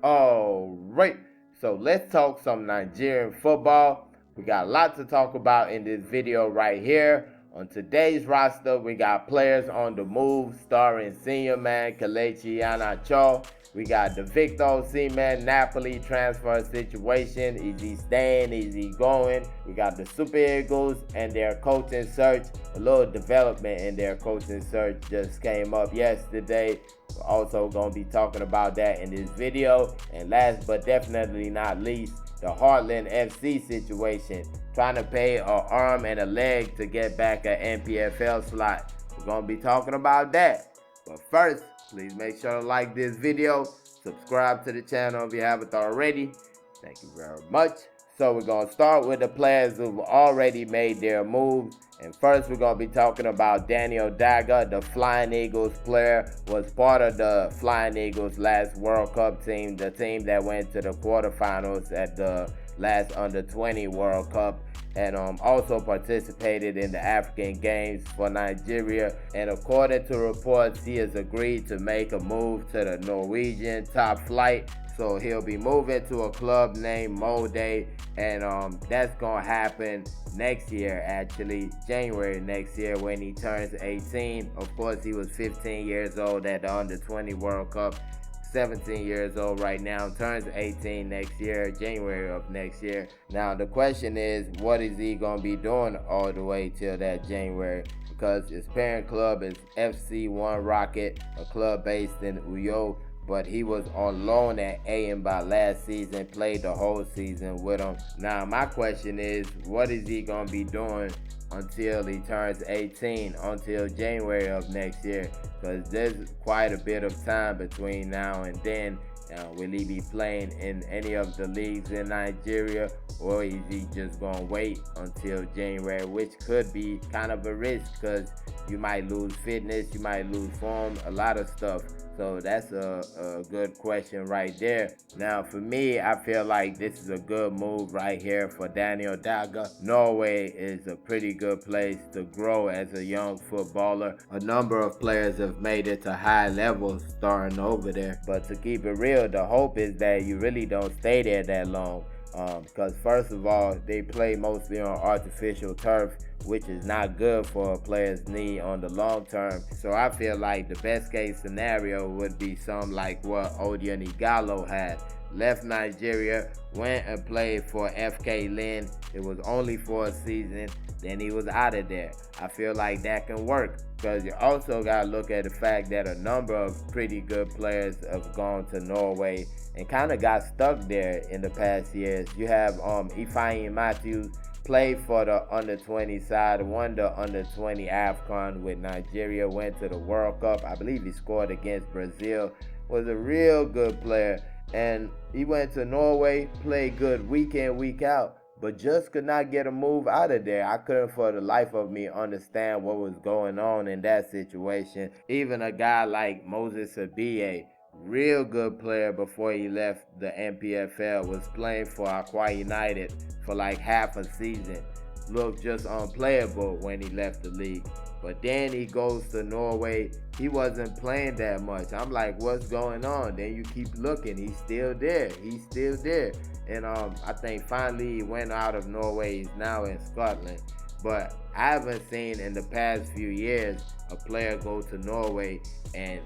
Alright, so let's talk some Nigerian football. We got a lot to talk about in this video right here. On today's roster, we got players on the move starring senior man Kelechi Iheanacho. We got the Victor Osimhen Napoli transfer situation. Is he staying? Is he going? We got the Super Eagles and their coaching search. A little development in their coaching search just came up yesterday. We're also going to be talking about that in this video. And last but definitely not least, the Heartland FC situation. Trying to pay an arm and a leg to get back an NPFL slot. We're going to be talking about that. But first, please make sure to like this video. Subscribe to the channel if you haven't already. Thank you very much. So we're going to start with the players who've already made their moves. And first we're going to be talking about Daniel Daga, the Flying Eagles player, was part of the Flying Eagles last World Cup team, the team that went to the quarterfinals at the last Under-20 World Cup, and also participated in the African Games for Nigeria. And according to reports, he has agreed to make a move to the Norwegian top flight. So he'll be moving to a club named Molde, and that's gonna happen next year, actually January next year when he turns 18. Of course, he was 15 years old at the Under-20 World Cup, 17 years old right now, turns 18 next year, January of next year. Now the question is, what is he gonna be doing all the way till that January? Because his parent club is FC1 Rocket, a club based in Uyo, but he was on loan at Ayimba last season, played the whole season with him. Now my question is, what is he gonna be doing until he turns 18, until January of next year? Because there's quite a bit of time between now and then. Will he be playing in any of the leagues in Nigeria, or is he just gonna wait until January, which could be kind of a risk because you might lose fitness, you might lose form, a lot of stuff. So that's a good question right there. Now for me, I feel like this is a good move right here for Daniel Daga. Norway is a pretty good place to grow as a young footballer. A number of players have made it to high levels starting over there. But to keep it real, the hope is that you really don't stay there that long. Because first of all, they play mostly on artificial turf, which is not good for a player's knee on the long term. So I feel like the best case scenario would be something like what Odion Igalo had. Left Nigeria, went and played for FK Lynn. It was only for a season, then he was out of there. I feel like that can work, because you also got to look at the fact that a number of pretty good players have gone to Norway and kind of got stuck there in the past years. You have Ifeanyi Matthews, played for the Under-20 side, won the Under-20 AFCON with Nigeria, went to the World Cup. I believe he scored against Brazil, was a real good player. And he went to Norway, played good week in, week out, but just could not get a move out of there. I couldn't for the life of me understand what was going on in that situation. Even a guy like Moses Abiye, real good player before he left the NPFL, was playing for Aqua United for like half a season. Looked just unplayable when he left the league. But then he goes to Norway. He wasn't playing that much. I'm like, what's going on? Then you keep looking. He's still there. He's still there. And I think finally he went out of Norway. He's now in Scotland. But I haven't seen in the past few years a player go to Norway and,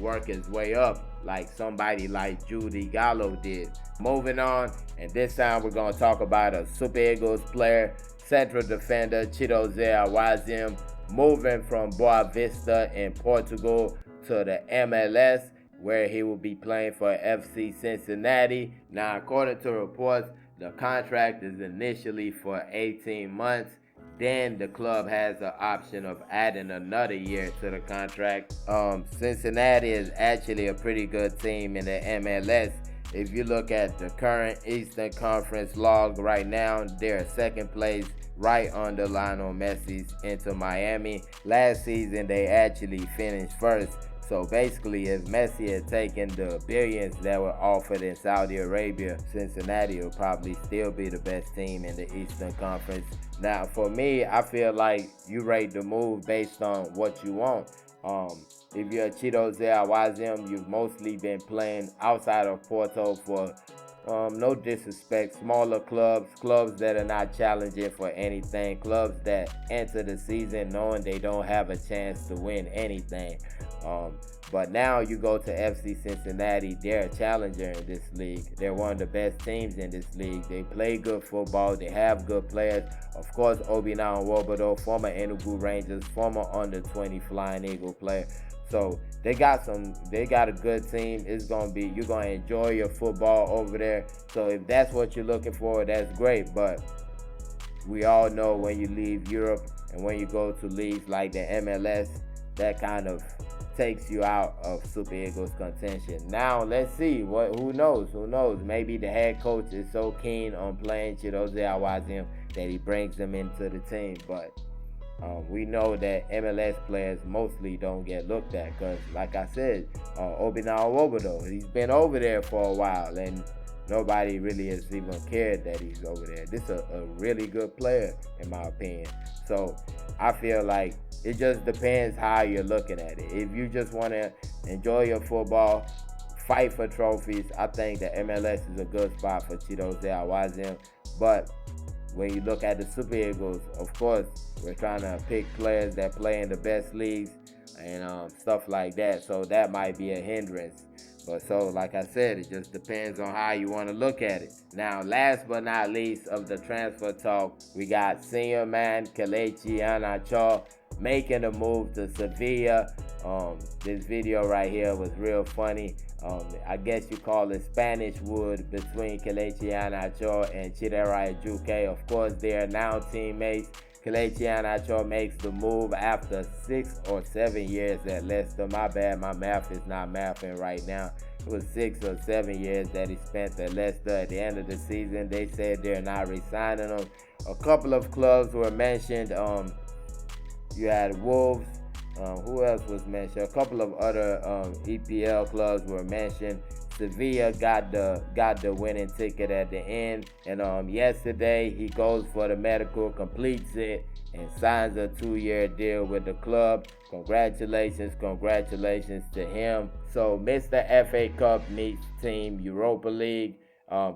work his way up like somebody like Jude Igalo did. Moving on, and this time we're going to talk about a Super Eagles player, central defender Chidozie, moving from Boa Vista in Portugal to the MLS, where he will be playing for FC Cincinnati. Now, according to reports, the contract is initially for 18 months. Then the club has the option of adding another year to the contract. Cincinnati is actually a pretty good team in the MLS. If you look at the current Eastern Conference log right now, they're second place, right under Lionel Messi's Inter Miami. Last season, they actually finished first. So basically, if Messi had taken the billions that were offered in Saudi Arabia, Cincinnati will probably still be the best team in the Eastern Conference. Now, for me, I feel like you rate the move based on what you want. if you're Chidozie Iheanacho, you've mostly been playing outside of Porto for, no disrespect, smaller clubs that are not challenging for anything, clubs that enter the season knowing they don't have a chance to win anything. But now you go to FC Cincinnati, they're a challenger in this league. They're one of the best teams in this league. They play good football. They have good players. Of course, Obito, former Enugu Rangers, former under-20 Flying Eagle player. So they got a good team. You're gonna enjoy your football over there. So if that's what you're looking for, that's great. But we all know when you leave Europe and when you go to leagues like the MLS, that kind of takes you out of Super Eagles contention. Now let's see who knows. Maybe the head coach is so keen on playing Chidozie Iheanacho that he brings them into the team. But we know that MLS players mostly don't get looked at because, like I said, Obito, he's been over there for a while and nobody really has even cared that he's over there. This is a really good player in my opinion. So I feel like it just depends how you're looking at it. If you just want to enjoy your football, fight for trophies, I think that MLS is a good spot for Chidozie Iheanacho. But when you look at the Super Eagles, of course, we're trying to pick players that play in the best leagues and stuff like that. So that might be a hindrance. But so, like I said, it just depends on how you want to look at it. Now, last but not least of the transfer talk, we got senior man Kelechi Iheanacho making a move to Sevilla. This video right here was real funny. I guess you call it Spanish wood between Kelechi Iheanacho and Chidozie. Of course, they are now teammates. Kelechi Iheanacho makes the move after 6 or 7 years at Leicester. My bad, my math is not mathing right now. It was 6 or 7 years that he spent at Leicester. At the end of the season, they said they're not re-signing him. A couple of clubs were mentioned. You had Wolves. Who else was mentioned? A couple of other EPL clubs were mentioned. Sevilla got the winning ticket at the end, and yesterday he goes for the medical, completes it, and signs a 2-year deal with the club. Congratulations to him. So Mr. FA Cup meets Team Europa League.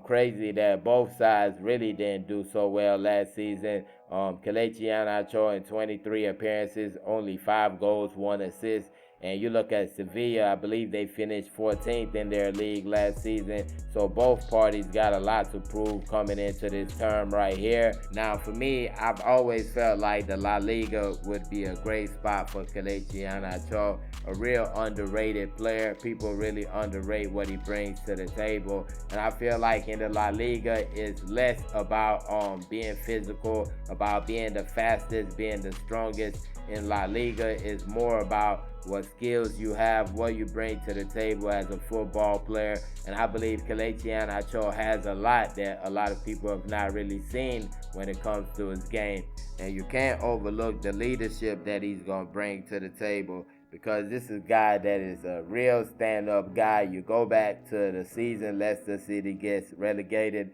Crazy that both sides really didn't do so well last season. Kelechi Iheanacho in 23 appearances, only 5 goals, 1 assist. And you look at Sevilla, I believe they finished 14th in their league last season. So both parties got a lot to prove coming into this term right here. Now for me, I've always felt like the La Liga would be a great spot for Kelechi Iheanacho. A real underrated player. People really underrate what he brings to the table. And I feel like in the La Liga, it's less about being physical, about being the fastest, being the strongest. In La Liga, it's more about what skills you have, what you bring to the table as a football player. And I believe Kelechi Iheanacho has a lot that a lot of people have not really seen when it comes to his game. And you can't overlook the leadership that he's going to bring to the table, because this is a guy that is a real stand-up guy. You go back to the season Leicester City gets relegated.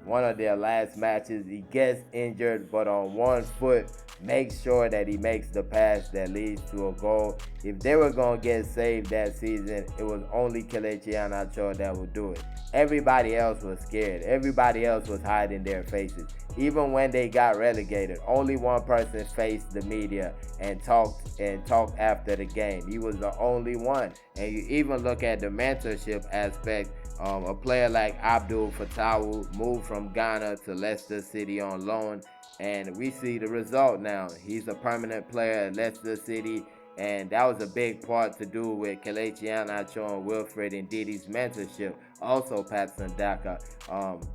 One of their last matches, he gets injured, but on one foot, makes sure that he makes the pass that leads to a goal. If they were going to get saved that season, it was only Kelechi Iheanacho that would do it. Everybody else was scared. Everybody else was hiding their faces. Even when they got relegated, only one person faced the media and talked after the game. He was the only one. And you even look at the mentorship aspect. A player like Abdul Fatawu moved from Ghana to Leicester City on loan, and we see the result now. He's a permanent player at Leicester City, and that was a big part to do with Kelechi Iheanacho and Wilfred Ndidi's mentorship. Also, Patson Daka.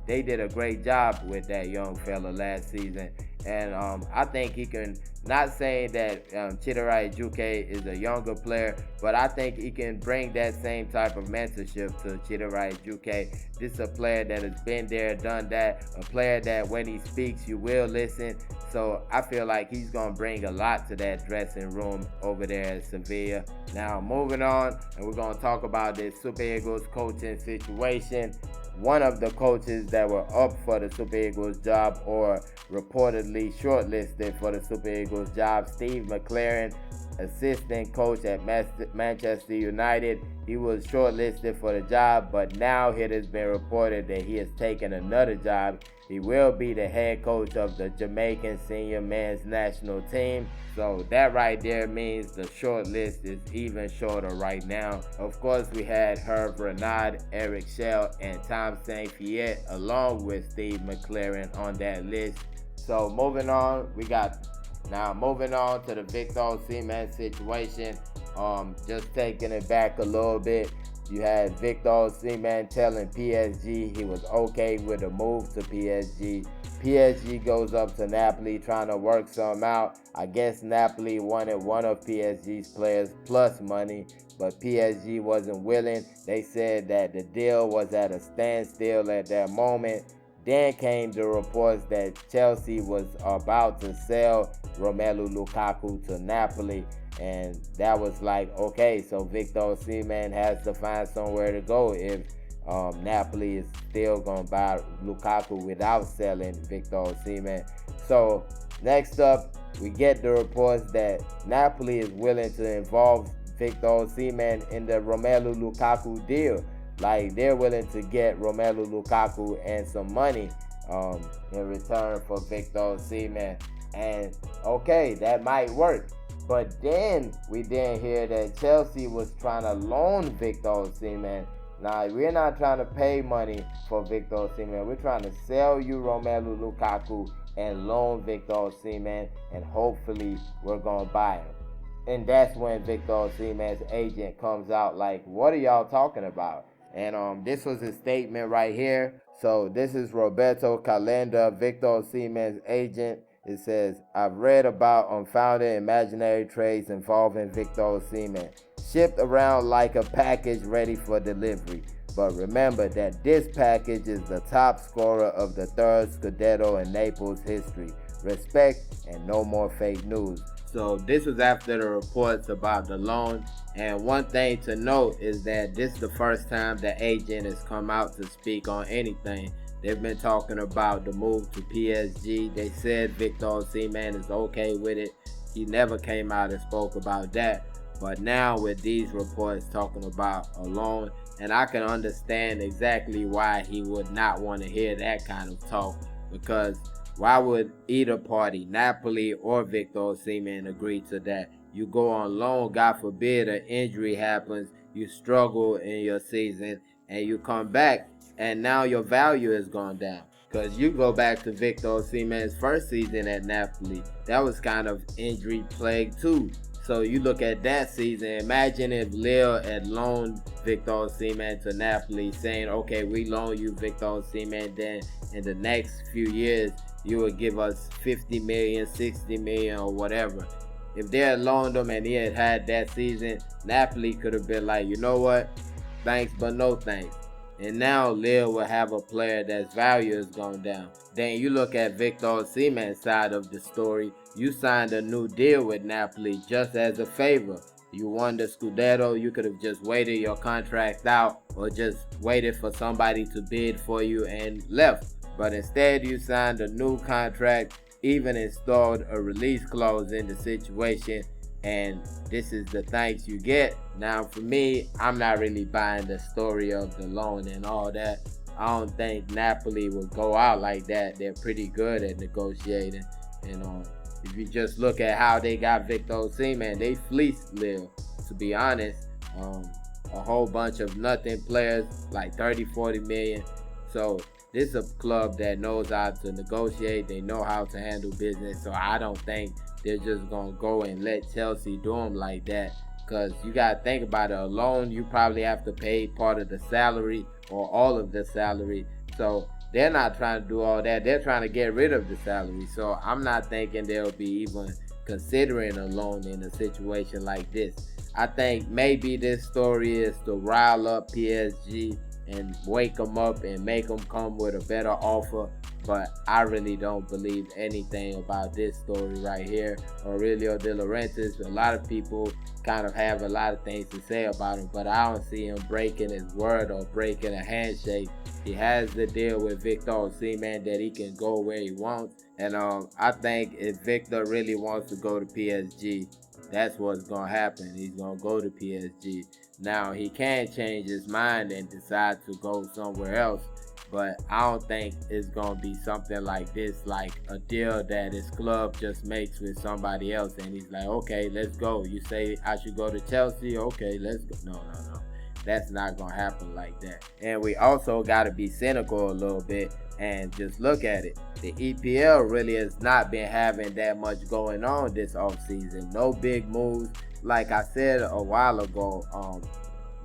They did a great job with that young fella last season. And I think he can, not saying that Chidozie is a younger player, but I think he can bring that same type of mentorship to Chidozie. This is a player that has been there, done that, a player that when he speaks, you will listen. So I feel like he's going to bring a lot to that dressing room over there at Sevilla. Now, moving on, and we're going to talk about this Super Eagles coaching situation. One of the coaches that were up for the Super Eagles job, or reportedly shortlisted for the Super Eagles job, Steve McLaren, assistant coach at Manchester United. He was shortlisted for the job, but now it has been reported that he has taken another job. He will be the head coach of the Jamaican senior men's national team. So that right there means the short list is even shorter right now. Of course, we had Herb Renard, Eric Shell, and Tom St. Pierre, along with Steve McLaren on that list. So moving on to the Victor Osimhen situation. Just taking it back a little bit. You had Victor Osimhen telling PSG he was okay with a move to PSG. PSG goes up to Napoli trying to work something out. I guess Napoli wanted one of PSG's players plus money, but PSG wasn't willing. They said that the deal was at a standstill at that moment. Then came the reports that Chelsea was about to sell Romelu Lukaku to Napoli. And that was like, okay, so Victor Osimhen has to find somewhere to go if Napoli is still going to buy Lukaku without selling Victor Osimhen. So next up, we get the reports that Napoli is willing to involve Victor Osimhen in the Romelu Lukaku deal. Like, they're willing to get Romelu Lukaku and some money in return for Victor Osimhen. And okay, that might work. But then we didn't hear that Chelsea was trying to loan Victor Osimhen. Now, we're not trying to pay money for Victor Osimhen. We're trying to sell you Romelu Lukaku and loan Victor Osimhen, and hopefully we're going to buy him. And that's when Victor Osimhen's agent comes out like, what are y'all talking about? And this was his statement right here. So this is Roberto Calenda, Victor Osimhen's agent. It says, I've read about unfounded imaginary trades involving Victor Osimhen, shipped around like a package ready for delivery. But remember that this package is the top scorer of the third Scudetto in Naples history. Respect and no more fake news. So this was after the reports about the loan. And one thing to note is that this is the first time the agent has come out to speak on anything. They've been talking about the move to PSG. They said Victor Osimhen is okay with it. He never came out and spoke about that. But now with these reports talking about a loan, and I can understand exactly why he would not want to hear that kind of talk, because why would either party, Napoli or Victor Osimhen, agree to that? You go on loan, God forbid an injury happens, you struggle in your season, and you come back, and now your value has gone down. Because you go back to Victor Osimhen's first season at Napoli, that was kind of injury plagued too. So you look at that season, imagine if Lille had loaned Victor Osimhen to Napoli, saying, okay, we loan you Victor Osimhen, then in the next few years, you would give us 50 million, 60 million, or whatever. If they had loaned him and he had had that season, Napoli could have been like, you know what, thanks but no thanks. And now Lille will have a player that's value has gone down. Then you look at Victor Osimhen's side of the story. You signed a new deal with Napoli just as a favor. You won the Scudetto, you could have just waited your contract out or just waited for somebody to bid for you and left. But instead you signed a new contract, even installed a release clause in the situation, and this is the thanks you get. Now for me, I'm not really buying the story of the loan and all that. I don't think Napoli will go out like that. They're pretty good at negotiating. And if you just look at how they got Victor Osimhen, they fleeced Lille, to be honest. A whole bunch of nothing players, like 30, 40 million. So this is a club that knows how to negotiate. They know how to handle business. So I don't think they're just going to go and let Chelsea do them like that. Because you got to think about it. Alone, you probably have to pay part of the salary or all of the salary. So they're not trying to do all that. They're trying to get rid of the salary. So I'm not thinking they'll be even considering a loan in a situation like this. I think maybe this story is to rile up PSG and wake them up and make them come with a better offer. But I really don't believe anything about this story right here. Aurelio De Laurentiis, a lot of people kind of have a lot of things to say about him, but I don't see him breaking his word or breaking a handshake. He has the deal with Victor Osimhen that he can go where he wants. And I think if Victor really wants to go to PSG, that's what's going to happen. He's going to go to PSG. Now, he can change his mind and decide to go somewhere else, but I don't think it's going to be something like this, like a deal that his club just makes with somebody else, and he's like, okay, let's go. You say I should go to Chelsea? Okay, let's go. No. That's not going to happen like that. And we also got to be cynical a little bit and just look at it. The EPL really has not been having that much going on this offseason. No big moves. Like I said a while ago,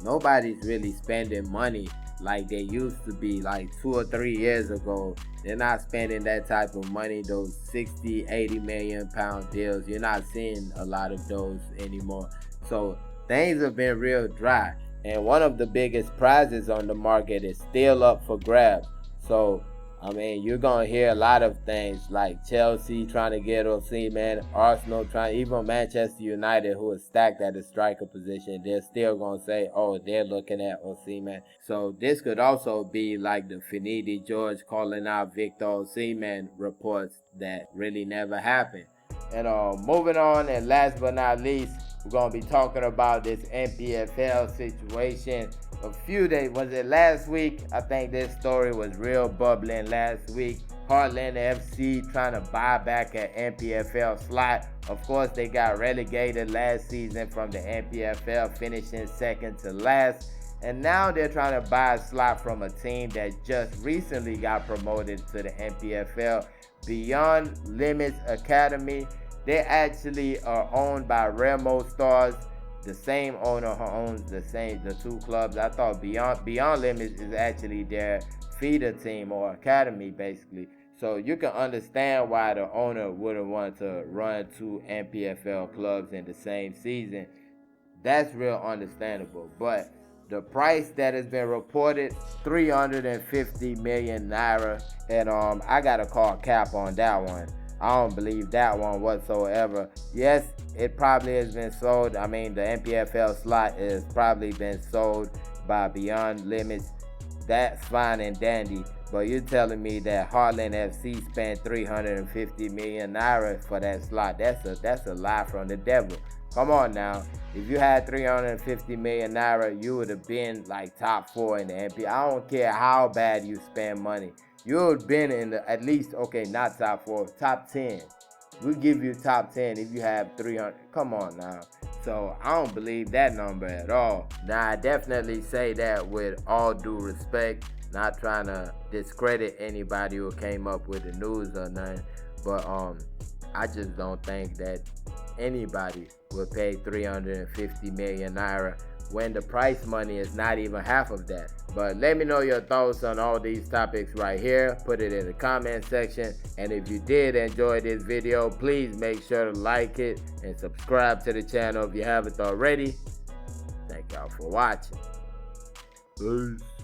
nobody's really spending money like they used to be like 2 or 3 years ago. They're not spending that type of money, those 60, 80 million pound deals. You're not seeing a lot of those anymore. So things have been real dry. And one of the biggest prizes on the market is still up for grabs. So, I mean, you're going to hear a lot of things like Chelsea trying to get Osimhen, Arsenal trying, even Manchester United, who is stacked at the striker position, they're still going to say, oh, they're looking at Osimhen. So this could also be like the Finidi George calling out Victor Osimhen reports that really never happened. And moving on, and last but not least, we're going to be talking about this NPFL situation. A few days, was it last week? I think this story was real bubbling last week. Heartland FC trying to buy back an NPFL slot. Of course, they got relegated last season from the NPFL, finishing second to last. And now they're trying to buy a slot from a team that just recently got promoted to the NPFL, Beyond Limits Academy. They actually are owned by Remo Stars, the same owner who owns the two clubs. I thought Beyond Limits is actually their feeder team or academy, basically. So you can understand why the owner wouldn't want to run two NPFL clubs in the same season. That's real understandable. But the price that has been reported, 350 million naira, and I gotta call cap on that one. I don't believe that one whatsoever. Yes, it probably has been sold. I mean, the NPFL slot has probably been sold by Beyond Limits. That's fine and dandy. But you're telling me that Heartland FC spent 350 million naira for that slot. That's a lie from the devil. Come on now. If you had 350 million naira, you would have been like top 4 in the NPFL. I don't care how bad you spend money. You would have been in the, at least, okay, not top 4, top 10. We'll give you top 10 if you have 300. Come on now. So I don't believe that number at all. Now, I definitely say that with all due respect, not trying to discredit anybody who came up with the news or nothing, but I just don't think that anybody would pay 350 million naira when the price money is not even half of that. But let me know your thoughts on all these topics right here. Put it in the comment section. And if you did enjoy this video, please make sure to like it and subscribe to the channel if you haven't already. Thank y'all for watching. Peace.